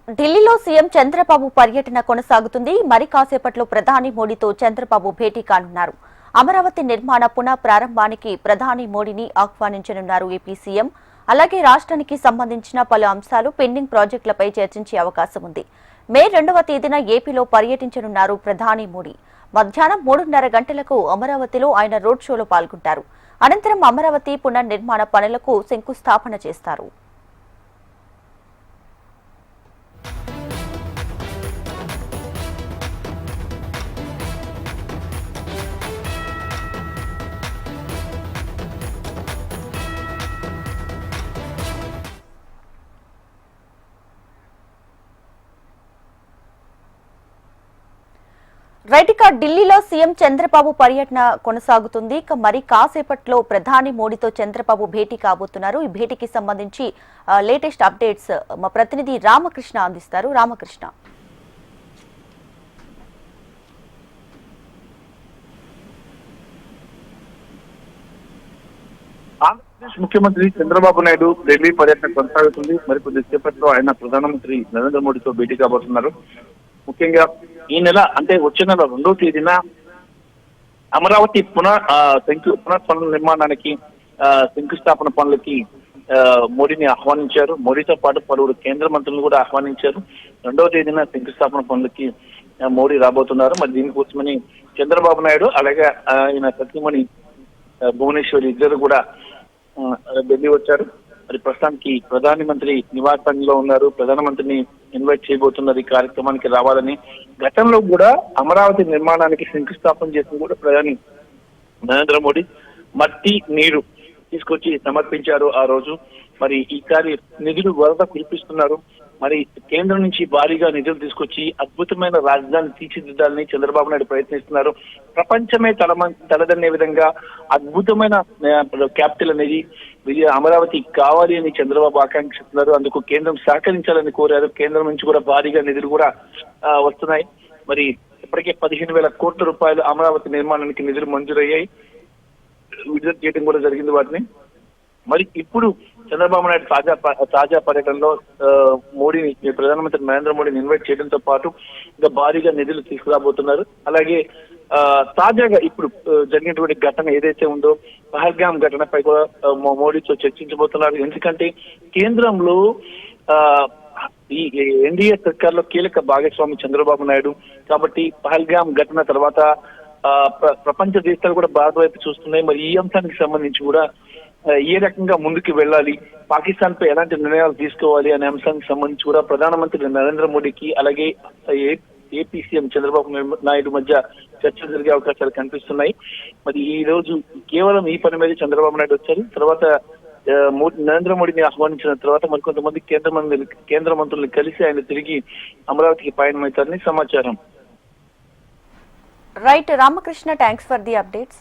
ఢిల్లీలో సీఎం చంద్రబాబు పర్యటన కొనసాగుతుంది. మరి కాసేపట్లో ప్రధాని మోడీతో చంద్రబాబు భేటీ కానున్నారు. అమరావతి నిర్మాణ పునః ప్రారంభానికి ప్రధాని మోడీని ఆహ్వానించనున్నారు ఏపీ సీఎం. అలాగే రాష్ట్రానికి సంబంధించిన పలు అంశాలు పెండింగ్ ప్రాజెక్టులపై చర్చించే అవకాశం ఉంది. మే 2వ తేదీన ఏపీలో పర్యటించనున్నారు ప్రధాని మోడీ. మధ్యాహ్నం 3:30 గంటలకు అమరావతిలో ఆయన రోడ్ షోలో పాల్గొంటారు. అనంతరం అమరావతి పునర్నిర్మాణ పనులకు శంకుస్థాపన చేస్తారు. రైట్, ఇక ఢిల్లీలో సీఎం చంద్రబాబు పర్యటన కొనసాగుతుంది. ఇక మరి కాసేపట్లో ప్రధాని మోడీతో చంద్రబాబు భేటీ కాబోతున్నారు. ఈ భేటీకి సంబంధించి లేటెస్ట్ అప్డేట్స్ మా ప్రతినిధి రామకృష్ణ అందిస్తారు. రామకృష్ణ, ఆంధ్రప్రదేశ్ ముఖ్యమంత్రి చంద్రబాబు నాయుడు ఢిల్లీ పర్యటన కొనసాగుతుంది. మరికొద్ది సేపట్లో ఆయన ప్రధానమంత్రి నరేంద్ర మోడీతో భేటీ కాబోతున్నారు. ముఖ్యంగా ఈ నెల అంటే వచ్చే నెల 2వ తేదీన అమరావతి పునః పనుల నిర్మాణానికి శంకుస్థాపన పనులకి మోడీని ఆహ్వానించారు. మోడీతో పాటు పలువురు కేంద్ర మంత్రులను కూడా ఆహ్వానించారు. 2వ తేదీన శంకుస్థాపన పనులకి మోడీ రాబోతున్నారు. మరి దీనికోసమని చంద్రబాబు నాయుడు అలాగే ఆయన సతీమణి భువనేశ్వరి ఇద్దరు కూడా ఢిల్లీ వచ్చారు. మరి ప్రస్తుతానికి ప్రధానమంత్రి నివాసంలో ఉన్నారు. ప్రధానమంత్రిని ఇన్వైట్ చేయబోతున్నారు ఈ కార్యక్రమానికి రావాలని. గతంలో కూడా అమరావతి నిర్మాణానికి శంకుస్థాపన చేసిన కూడా ప్రధాని నరేంద్ర మోడీ మట్టి నీరు తీసుకొచ్చి సమర్పించారు ఆ రోజు. మరి ఈసారి నిధులు వరద కురిపిస్తున్నారు. మరి కేంద్రం నుంచి భారీగా నిధులు తీసుకొచ్చి అద్భుతమైన రాజధాని తీర్చిదిద్దాలని చంద్రబాబు నాయుడు ప్రయత్నిస్తున్నారు. ప్రపంచమే తలదన్నే విధంగా అద్భుతమైన క్యాపిటల్ అనేది అమరావతి కావాలి అని చంద్రబాబు ఆకాంక్షిస్తున్నారు. అందుకు కేంద్రం సహకరించాలని కోరారు. కేంద్రం నుంచి కూడా భారీగా నిధులు కూడా వస్తున్నాయి. మరి ఇప్పటికే 15,000 కోట్ల రూపాయలు అమరావతి నిర్మాణానికి నిధులు మంజూరయ్యాయి. విడుదల చేయడం కూడా జరిగింది వాటిని. మరి ఇప్పుడు చంద్రబాబు నాయుడు తాజా పర్యటనలో మోడీని ప్రధానమంత్రి నరేంద్ర మోడీని ఇన్వైట్ చేయడంతో పాటు ఇంకా భారీగా నిధులు తీసుకురాబోతున్నారు. అలాగే తాజాగా ఇప్పుడు జరిగినటువంటి ఘటన ఏదైతే ఉందో పహల్గామ్ ఘటనపై కూడా మోడీతో చర్చించబోతున్నారు. ఎందుకంటే కేంద్రంలో ఈ ఎన్డీఏ సర్కార్లో కీలక భాగస్వామి చంద్రబాబు నాయుడు కాబట్టి పహల్గామ్ ఘటన తర్వాత ప్రపంచ దేశాలు కూడా భారత్ వైపు చూస్తున్నాయి. మరి ఈ అంశానికి సంబంధించి కూడా ఏ రకంగా ముందుకు వెళ్ళాలి, పాకిస్తాన్ పై ఎలాంటి నిర్ణయాలు తీసుకోవాలి అనే అంశానికి సంబంధించి కూడా ప్రధానమంత్రి నరేంద్ర మోడీకి అలాగే ఏపీ సీఎం చంద్రబాబు నాయుడు మధ్య చర్చలు జరిగే అవకాశాలు కనిపిస్తున్నాయి. మరి ఈ రోజు కేవలం ఈ పని మీద చంద్రబాబు నాయుడు వచ్చారు. తర్వాత నరేంద్ర మోడీని ఆహ్వానించిన తర్వాత మరికొంతమంది కేంద్ర మంత్రులు కలిసి ఆయన తిరిగి అమరావతికి పయనమవుతారని సమాచారం. Right Ramakrishna, thanks for the updates.